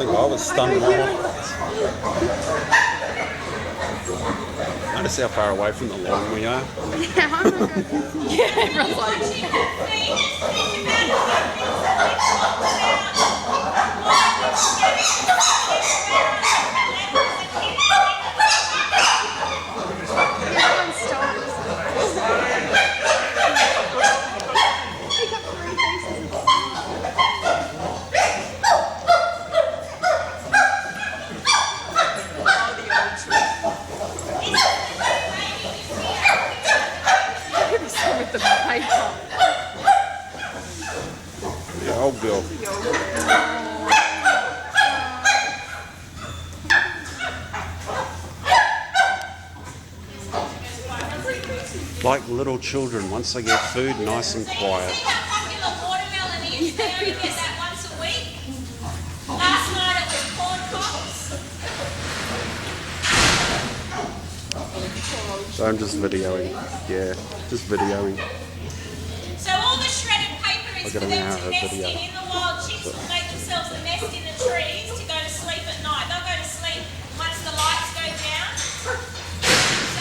think I was stunned more. Notice how far away from the lawn we are. Yeah, I'm not going to. Yeah, everyone's like. Everyone stopped. Pick up 3 pieces of with the paper. The old girl. Like little children, once they get food, nice and quiet. See how popular watermelon is? They only get that once a week. Last night it was corn pops. So I'm just videoing. Yeah, just videoing. So all the shredded paper is I'll for get them an hour to of nest video. in. The wild chicks will make themselves a nest in the trees to go to sleep at night. They'll go to sleep once the lights go down. So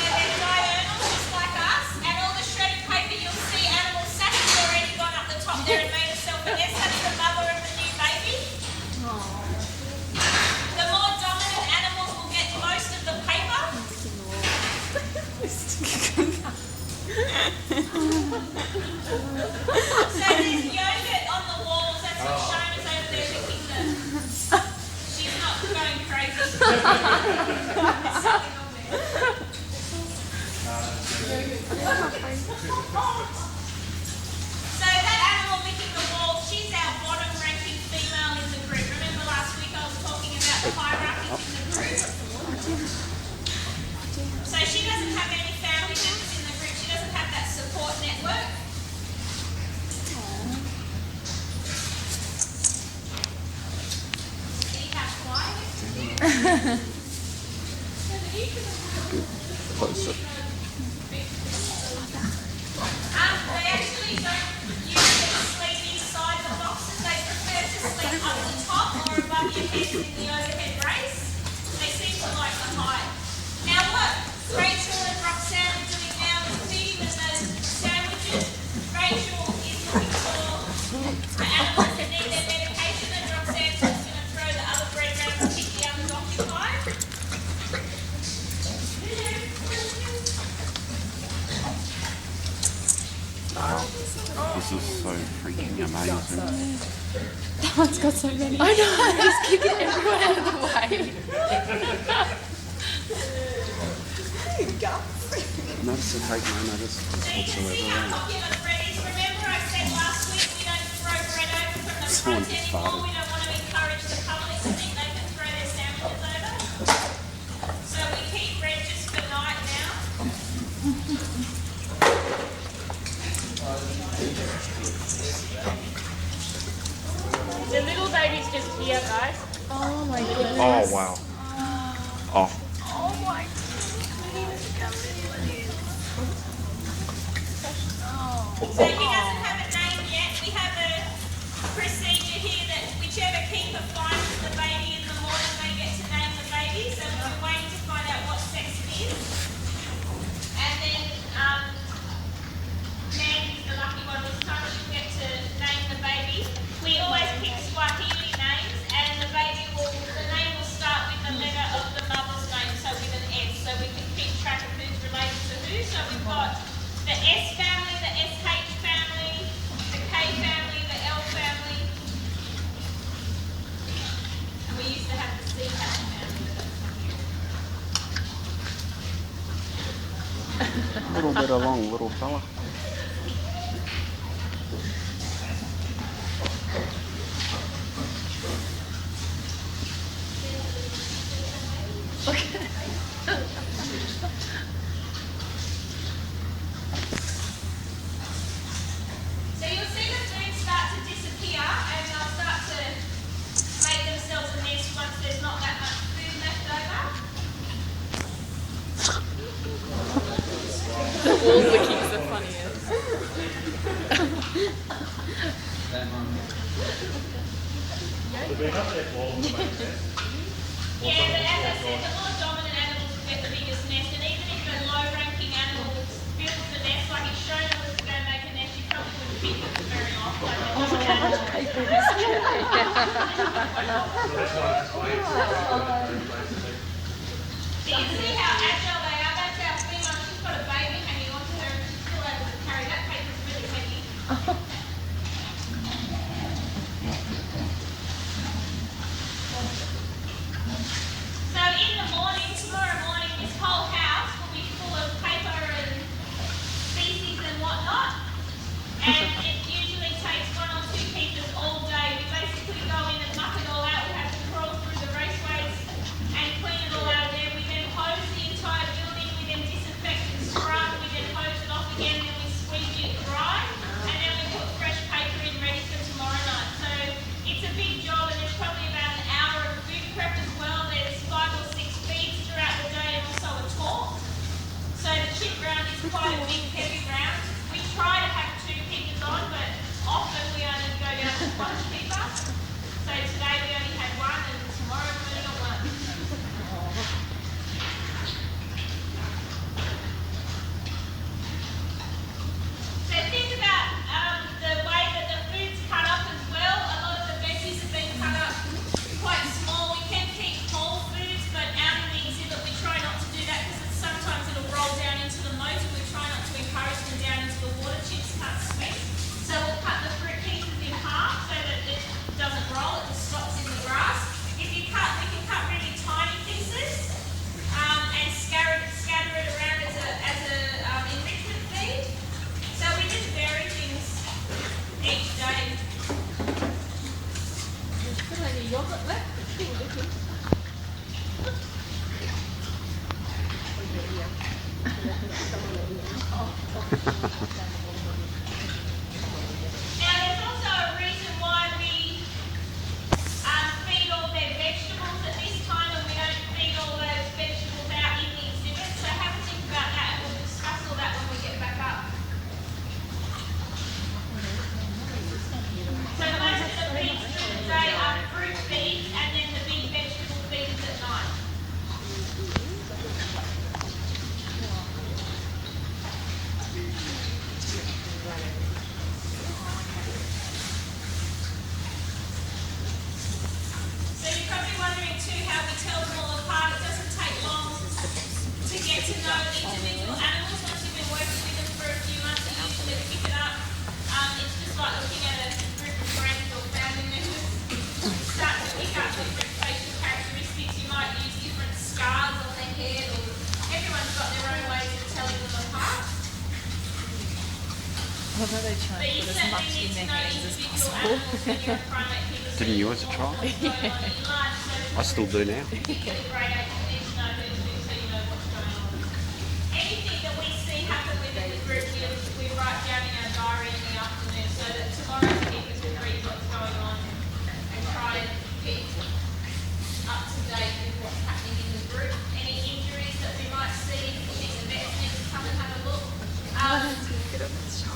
they're diurnal, just like us. And all the shredded paper, you'll see animal sacs have already gone up the top there and made itself a nest. That's the mother of the new baby. The more dominant animals will get most of the paper. So there's yogurt on the walls. That's what Shona's over there licking them. She's not going crazy. There's something on there. So that animal licking the wall, she's our bottom ranking female in the group. Remember last week I was talking about the hierarchy in the group? So she doesn't have any family members in the group. She doesn't have that support network. See how quiet it is? Closer. They actually don't usually sleep inside the boxes. They prefer to sleep up the top or above your head in the overhead brace. They seem to like the height. Now what Rachel and Roxanne are doing now is feeding them those sandwiches. Rachel is looking for the animals that need their medication, and Roxanne's just going to throw the other bread around and keep the others occupied. This is so freaking amazing. That one's got so many. I know, just kicking everyone out of the way. Notice they take no notice So you can see how whatsoever. popular bread is. Remember I said last week we don't throw bread over from the Someone front anymore. farted. We don't want to encourage the public to think they can throw their sandwiches over. So we keep bread just for night now. The little baby's just here, guys. Oh my goodness. Oh wow. Oh. Oh my So he doesn't have a name yet. We have a procedure here that whichever keeper finds the baby in the morning, they get to name the baby. So we're waiting to find out what sex it is. And then Mandy's the lucky one this time. She'll get to name the baby. We always pick Swahili names, and the name will start with the letter of the mother's name, so with an S, so we can keep track of who's related to who. So we've got the S family, the SH family, the K family, the L family, and we used to have the C family, but that's not here. A little bit along, little fella. So you'll see the food start to disappear, and they'll start to make themselves a nest once there's not that much food left over. The wall licking's the funniest. They've been up there for all the way there. Yeah, but as I said, the more dominant animals get the biggest nest, and even if a low-ranking animal builds the nest, like if Shona was to go make a nest, you probably wouldn't pick it very often. Do you see how agile they are? That's our female. She's got a baby hanging onto her, and she's still able to carry. That paper's really heavy. So in the morning, tomorrow morning, this whole house will be full of paper and feces and whatnot. And it usually takes 1 or 2 keepers all day. We basically go in and muck it all out. We have to crawl through the raceways and clean it all out of there. We then hose the entire building. We then disinfect and scrub. We then hose it off again. Then we squeeze it dry. And then we put fresh paper in ready for tomorrow night. So it's a big job, and there's probably about an hour of food prep as well. There's 5 or 6 feeds throughout the day and also a talk. So the chip ground is quite a big, heavy ground. We try to have 2 keepers on, but often we only go down to 1 keeper. So today we only had 1, and tomorrow we've only got 1. So think about the way that the food's cut up as well. A lot of the veggies have been cut up quite small. We can keep whole foods, but out in the exhibit we try not to do that because sometimes it'll roll down into the motor. We try not to encourage them down into the water. Chips can't swim. So we'll cut the fruit pieces in half so that it doesn't roll, it just stops in the grass. If you cut, we can cut really tiny pieces and scatter it around as a enrichment feed. So we just vary things each day. Now there's also a reason why we feed all their vegetables at this time, and we don't feed all those vegetables out in the exhibit. So have a think about that, and we'll discuss all that when we get back up. So most of the feeds through the day are fruit feeds, and then the big vegetable feeds at night. So you're probably wondering too how we tell them all apart. It doesn't take long to get to know individual animals. Once you've been working with them for a few months, you usually pick it up. It's just like looking at a group of friends or family members. You start to pick up different facial characteristics. You might use different scars on their head, or everyone's got their own ways of telling them apart. Although they try But and you put as certainly much need in to their know hands as individual possible. animals when you're a primate keeper. Didn't you as a child? I still do now. Anything that we see happen within the group, we write down in our diary in the afternoon so that tomorrow's keepers will read what's going on and try and keep up to date with what's happening in the group. Any injuries that we might see, if you think the vets need to come and have a look.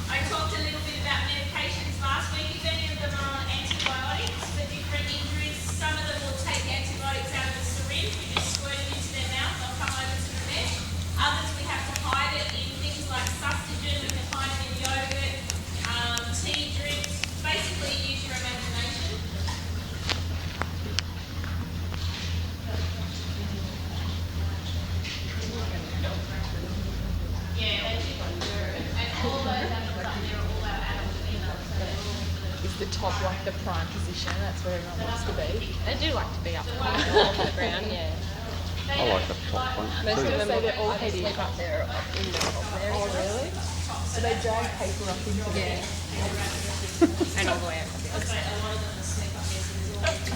I talked a little bit about medications last week. If any of them are on antibiotics for different injuries, some of them will take antibiotics out of the syringe. We just squirt it into their mouth. They'll come over to the vet. Others we have to hide it in things like sustagen. We can hide it in yogurt, tea drinks. Basically, use your imagination. Yeah, they do. And all those animals up there are all our adult females. So they're all Is the top like the prime position? That's where everyone wants to be. They do like to be up on the ground, yeah. I like the top one. Most of them too. say they're all They heady. sleep up there or up in the top there. Oh, really? So they drag paper up into the Yeah. And all the way out. a lot of them will sleep up there. So there's always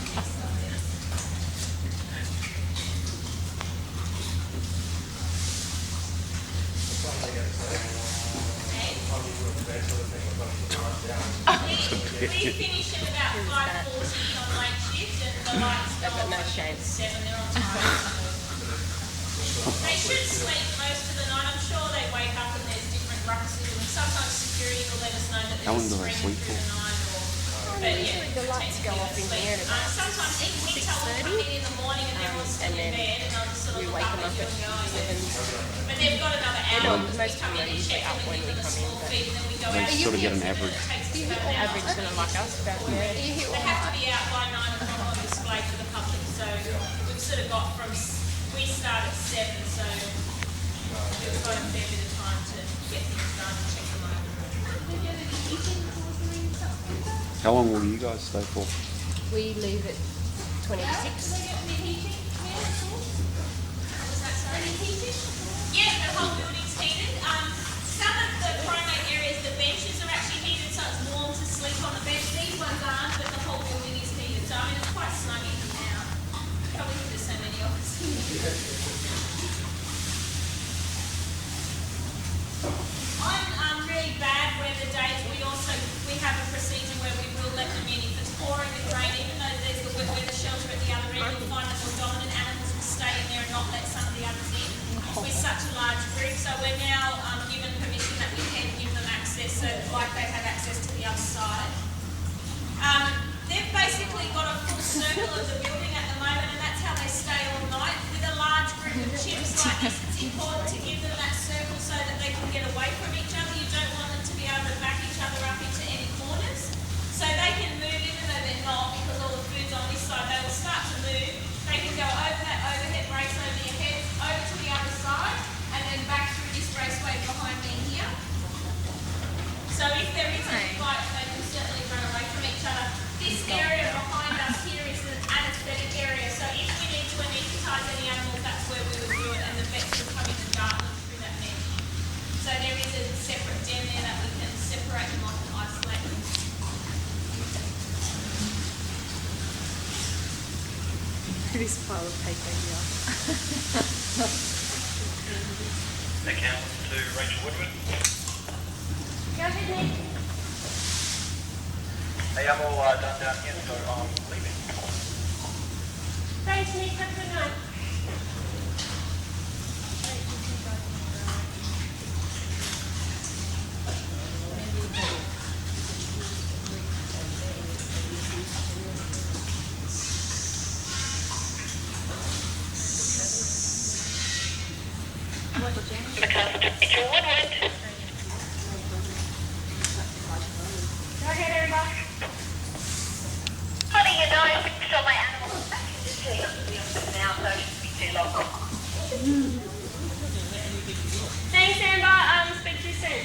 We finish at about 5:40 on late shift, and the lights go But on no at shame. 7. They're on time. They should sleep most of the night. I'm sure they wake up and there's different ruckuses, and sometimes security will let us know that How long there's do a they screaming sleep through the night, or But yeah, The lights go off in here at about sometimes even we tell them to come in the morning and everyone's still in bed and they'll just sort of we look wake up them at up you at and go. 7. But they've got another hour because we Most come people in are and usually check up them when and we give them a come in, small but feed and then we go They out. sort of get an average. It takes us the about an hour. average going to like us about there. They have to be out by 9 o'clock on display for the public. So we've sort of got we start at 7, so we've got a fair bit of time to get things done and check them over. How long will you guys stay for? We leave at 20 to 6. Yeah, the whole building's heated. Some of the primate areas, the benches are actually heated, so it's warm to sleep on the bench. These ones aren't, but the whole building is heated. So I mean, it's quite snug in here now. Probably because there's so many of us. On really bad weather days, we have a procedure where we will let them in if it's pouring with rain, even though there's the wet weather shelter at the other end. You'll find that more dominant animals will stay in there and not let some of the others in. We're such a large group, so we're now given permission that we can give them access, so like they have access to the other side. They've basically got a full circle of the building at the moment, and that's how they stay all night. With a large group of chimps like this, it's important to give them that circle so that they can get away from each other. You don't want them to be able to back each other up into any corners. So they can move even though they're not, because all the food's on this side. They will start to move. They can go over that overhead race over your head, over to the other side, and then back through this raceway behind me here. So if there is a fight, they can certainly run away from each other. This area behind us here is an anaesthetic area, so if we need to anaesthetise any animals, that's where we would do it, and the vets would come in and dart them through that mesh. So there is a separate den there that we can separate them off and isolate them. This pile of paper here. Account to Rachel Woodward. Go ahead, Nick. Hey, I'm all done down here, so I'm leaving. Thanks, Nick. Have a good night. Rachel Woodward. Go ahead, Emma. Honey, you know, I saw my animals back in the tree now, so it shouldn't be too long. Thanks, Amber. Speak to you soon.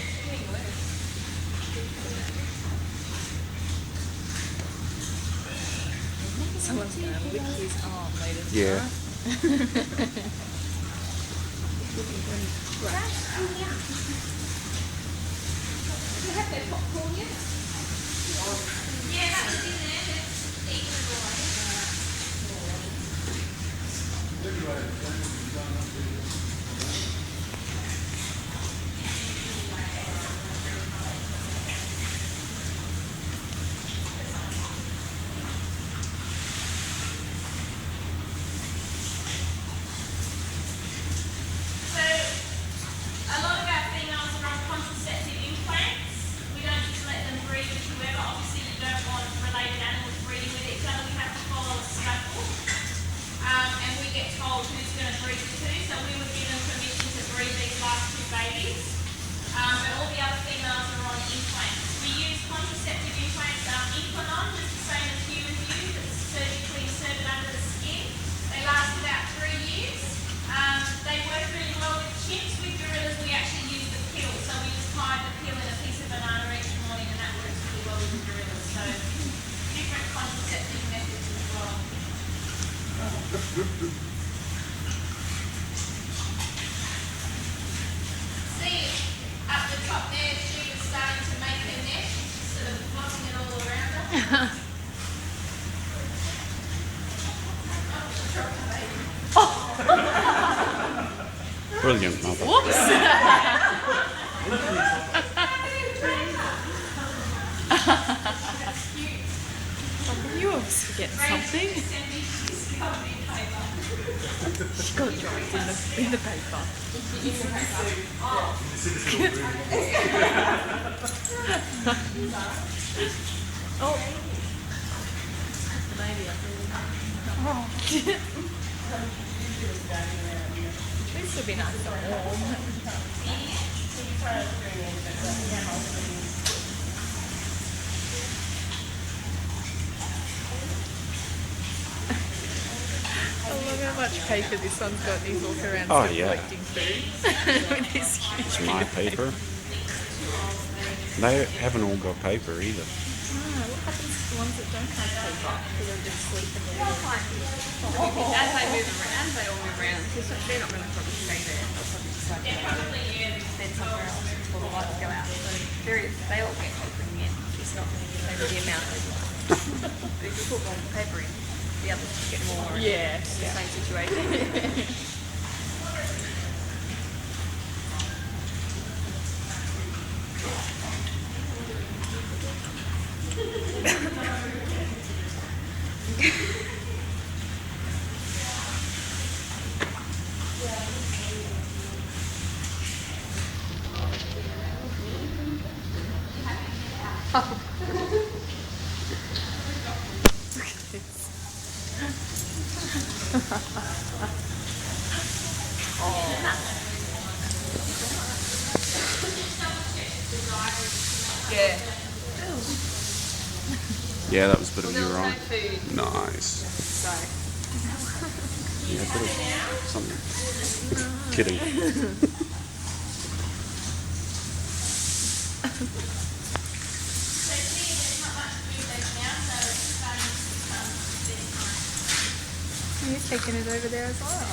Someone's going to lick his arm later. Yeah. You have that popcorn yet? Yeah, that was in there. That's eaten it away. So, a lot of our females are on contraceptive implants. We don't just let them breed with whoever. Obviously, you don't want related animals breeding with each other. We have to follow a schedule. And we get told who's going to breed with who. So we were given permission to breed these last 2 babies. But all the other females are on implants. We use contraceptive implants, Equanon, just the same as human use. It's surgically inserted under the skin. They last about 3 years. They work really well with chimps. With gorillas, we actually use the pill. So we just hide the pill in a piece of banana each morning, and that works really well with the gorillas. So different contraceptive methods as well. See, up the top there, she was starting to make her nest, sort of flossing it all around her. Brilliant, mother. You always forget something. She got dropped in the paper. Oh, This would be nice and warm. I love how much paper this one's got. He's walking around Oh, still yeah. collecting food with his huge It's my paper. They haven't all got paper either. What happens to the ones that don't have paper? Do they just sleep in there? As they move around, they all move around. So they're not going to probably stay there. They'll probably just like then somewhere else before the lights go out. So they all get paper in the end. It's not maybe the amount they want. But if you put more paper in, the others just get more. Yeah. It's the same situation. Yeah. Yeah, that was a bit of There was your no own. food, Nice. so Yeah, a bit of something. Kidding. He's taking it over there as well.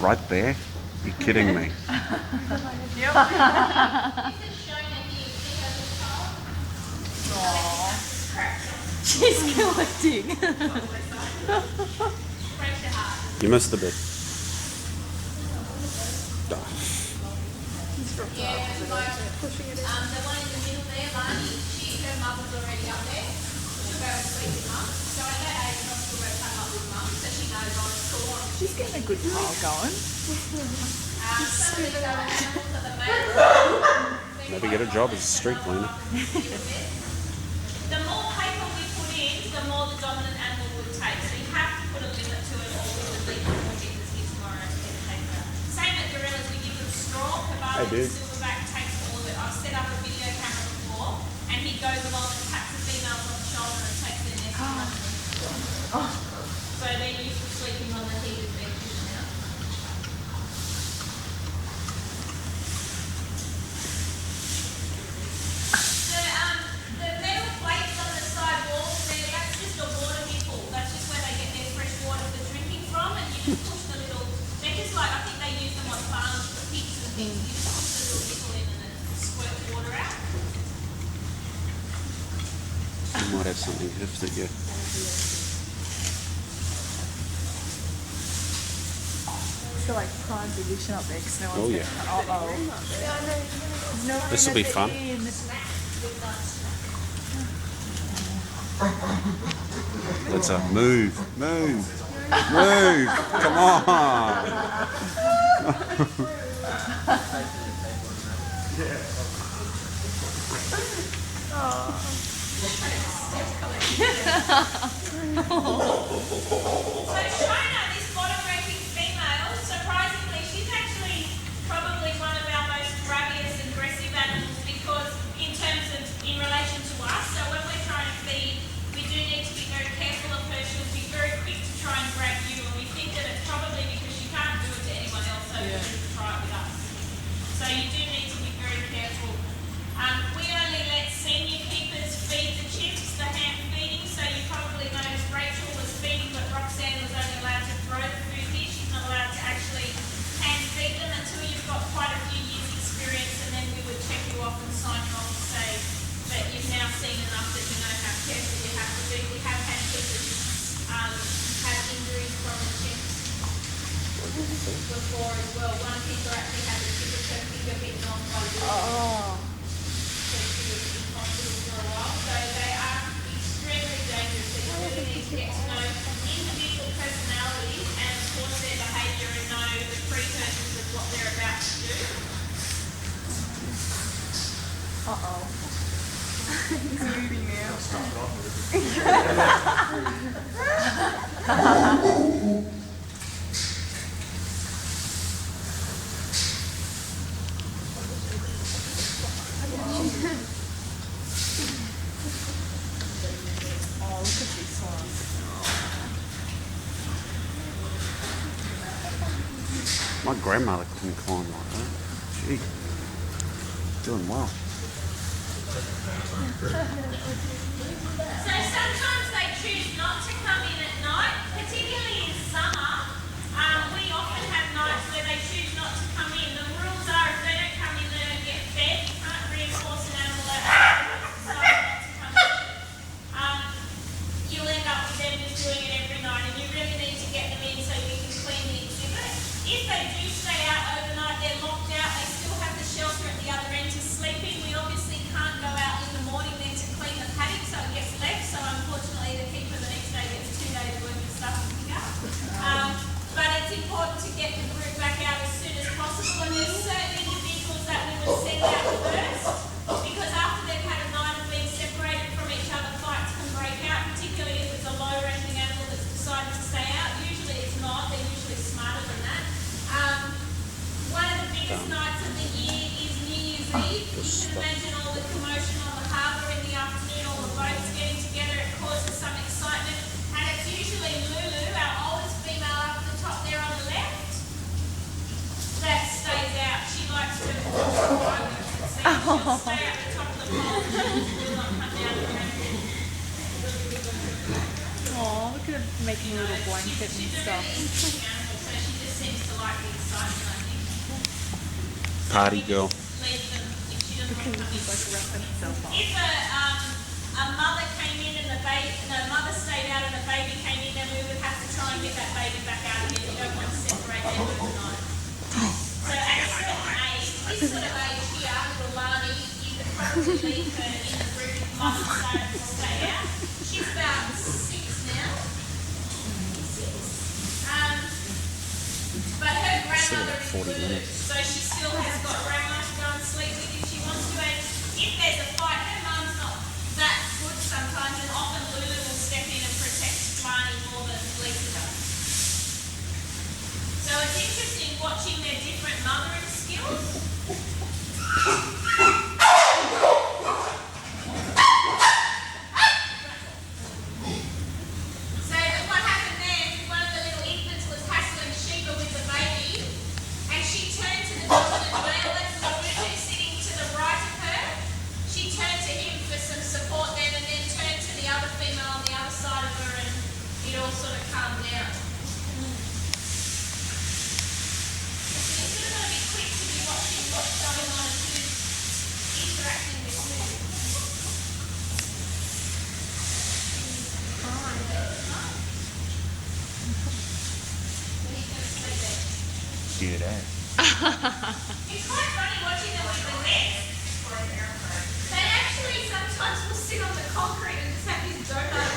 Right there? You're kidding me. She's collecting. You missed a bit. Ah. The one in the middle there, Marnie, her mother's already up there. She'll go and sleep with mum. So at that age, I'm still going to come up with mum, so she knows I'm cool. She's getting a good pile going. So we got animals at the moment. Maybe get a job as a street cleaner. The more paper we put in, the more the dominant animal would take. So you have to put a limit to it, or we would leave more victims here tomorrow and get paper. Same with gorillas, we give them straw. Kabali, the silverback, takes all of it. I've set up a video camera before, and he goes along and taps the females on the shoulder and takes their nest and runs them. So they're used to sleeping on the heated benches now. The metal plates on the side walls there, that's just a water nipple. That's just where they get their fresh water for drinking from, and you just push the little, they're just like, I think they use them on farms for pigs and things. You just push the little nipple in and it squirts water out. You might have something hiff that you. It's got like prime edition up there because no one's Oh, yeah. No, This will be fun. Let's move. Come on. So China, this bottom-ranking female, surprisingly, she's actually probably one of our most rabious and aggressive animals because in relation to us, so when we're trying to feed, we do need to be very careful of her. She'll be very quick to try and grab you, and we think that it's probably because she can't do it to anyone else, so she to try it with us. So you do need to be very careful. We only let senior keepers feed the chimps, the hand feeding, so you probably noticed Rachel was feeding, but Roxanne was only allowed to throw the food here. She's not allowed to actually hand feed them until you've got quite a few years experience, and then we would check you off and sign you off and say that you've now seen enough that you know how careful you have to be. We have had keepers have injuries from the chimps before as well. One keeper actually had a chip of her finger bit Uh-oh. He's moving now. Oh, look at this one. My grandmother couldn't climb like that. Gee, doing well. So sometimes they choose not to come in at night, particularly in summer. We often have nights where they choose not to come in. The rules are if they don't come in, they don't get fed. You can't reinforce an animal that decide not to come in. You'll end up with them just doing it every night, and you really need to get them in so you can clean the exhibit. If they do stay out overnight, they're locked out. They still have the shelter at the other end to sleep in. We obviously can't go out in the morning then to clean the paddock, so it gets left. So unfortunately, the keeper the next day gets 2 days worth of stuff to pick up. But it's important to get the group back out as soon as possible. And there's certain individuals that we would send out first, because after they've had a night of being separated from each other, fights can break out, particularly if it's a low-ranking animal that's decided to stay out. Usually it's not. They're usually smarter than that. One of the biggest nights of the year is New Year's Eve. You can imagine all the commotion on the harbour in the afternoon, all the boats getting together. It causes some excitement. And it's usually Lulu, our oldest female up at the top there on the left, that stays out. She likes to she'll stay at the top of the pole and will not come down the ramp. Oh, look at her making a little blanket and She's a stuff. really interesting animal, so she just seems to like the excitement, I think. Party girl. Leave them if she doesn't want to come in. He's like wrapping himself up. If a mother came in and the mother stayed out and the baby came in, then we would have to try and get that baby back out again. You don't want to separate them overnight. So at a certain age, this sort of age here, little Lani, you could probably leave her in the group if mother decided to stay out. She's about 6 now. 6. But her grandmother is 40 Lulu, minutes. so she still has got grandma to go and sleep with if she wants to. And if there's a fight, her mum's not that good sometimes, and often Lulu will step in and protect Lani more than Lisa does. So it's interesting watching their different mothering skills. So what happened there is one of the little infants was hassling Sheba with the baby, and she turned to the dominant male, that's Lulu, sitting to the right of her. She turned to him for some support then, and then turned to the other female on the other side of her, and it all sort of calmed down. So you sort of got to be quick to be watching what's going on and who's interacting with who. G'day. It's quite funny watching them with the nest. They actually sometimes will sit on the concrete and just have this donut.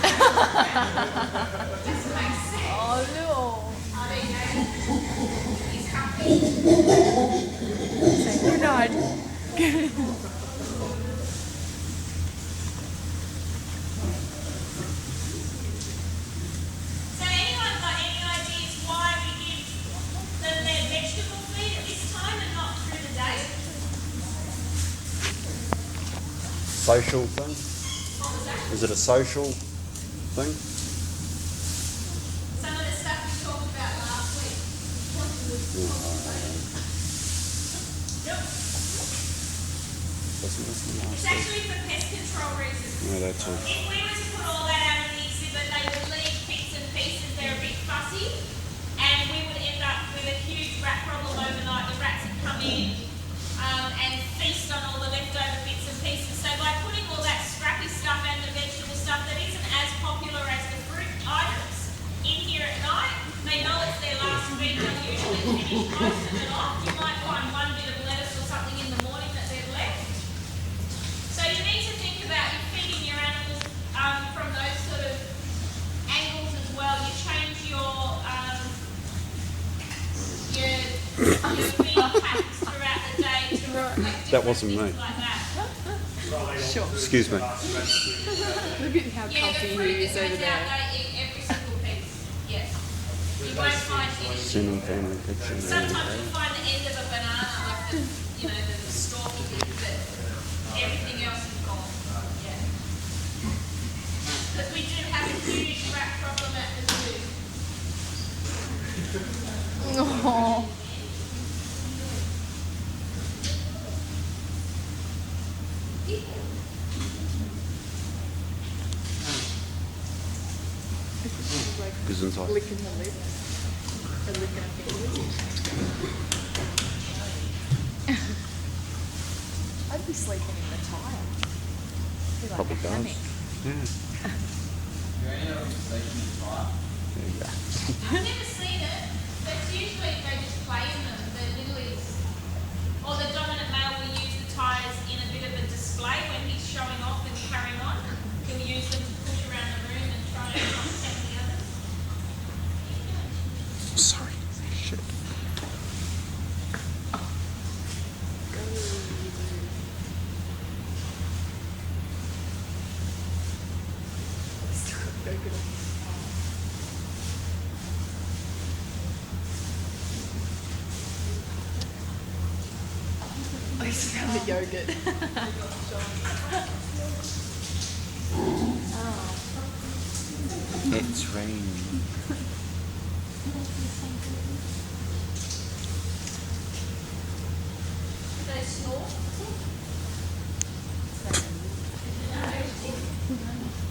Just makes sense. Oh no. Oh, there you go. He's comfy. Say good night. So anyone got any ideas why we give them their vegetable feed at this time and not through the day? Social thing? What was that? Is it a social thing? Some of the stuff we talked about last week. Nope. Wasn't this the last It's week? actually for pest control reasons. No, that's all. If we were to put all that out in the exhibit, they would leave bits and pieces. They're a bit fussy, and we would end up with a huge rat problem overnight. The rats would come in and feast on all the leftover bits and pieces. So by putting all that scrappy stuff and the vegetable stuff that isn't as popular as the fruit items in here at night, they know it's their last feed. They'll usually finish most of it off. You might find one bit of lettuce or something in the morning that they've left. So you need to think about you feeding your animals from those sort of angles as well. You change your feed patterns throughout the day to reflect That wasn't different me. things like that. Sure. Excuse me. Look at how Yeah, comfy the fruit he is that over goes out, there. they eat every single piece. Yes. You won't find any. Sending family pictures. Sometimes you'll find the end of a banana, like the, the stalky bit, but everything else is gone. Yeah. Because we do have a huge rat problem at the zoo. Oh. Gesundheit. Licking the lips. And licking her fingers. I'd be sleeping in the tire. Be like Probably a does. hammock. Yeah. There you go. I've never seen it, but it's usually they just play in them. The lilies, or the dominant male will use the tyres in a bit of a display when he's showing off and carrying on. He'll use them to push around the room and try and upset the others. Sorry. Shit. I used to have the yogurt. It's raining. Do they snore?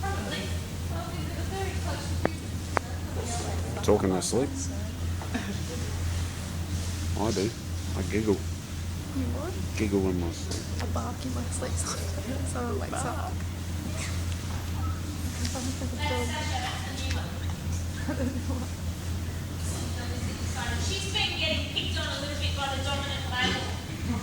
Probably. Well, they're very close to Talking in my sleep. I do. I giggle. You what? Giggle in my sleep. I bark in my sleep. Someone wakes up. She's been getting picked on a little bit by the dominant male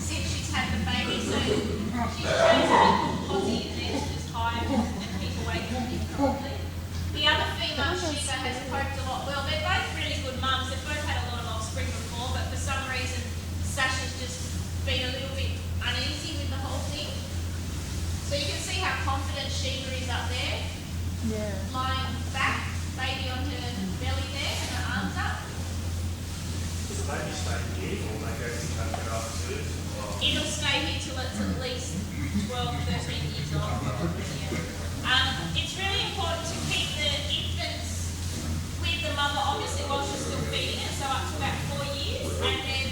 since she's had the baby, so she's trying to be posy in there to just hide and keep away from him probably. The other female Shiba has coped a lot well. They're both really good mums. They've both had a lot of offspring before, but for some reason Sasha's just been a little bit uneasy with the whole thing. So you can see how confident Shiba is up there. Yeah. Lying back, baby on her belly there, and her arms up. It'll stay here till it's at least 12, 13 years old. Yeah. It's really important to keep the infants with the mother, obviously, while she's still feeding it, so up to about 4 years. And then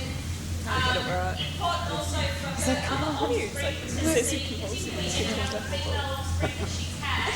important also for her offspring to see, particularly any of the female offspring that she's had,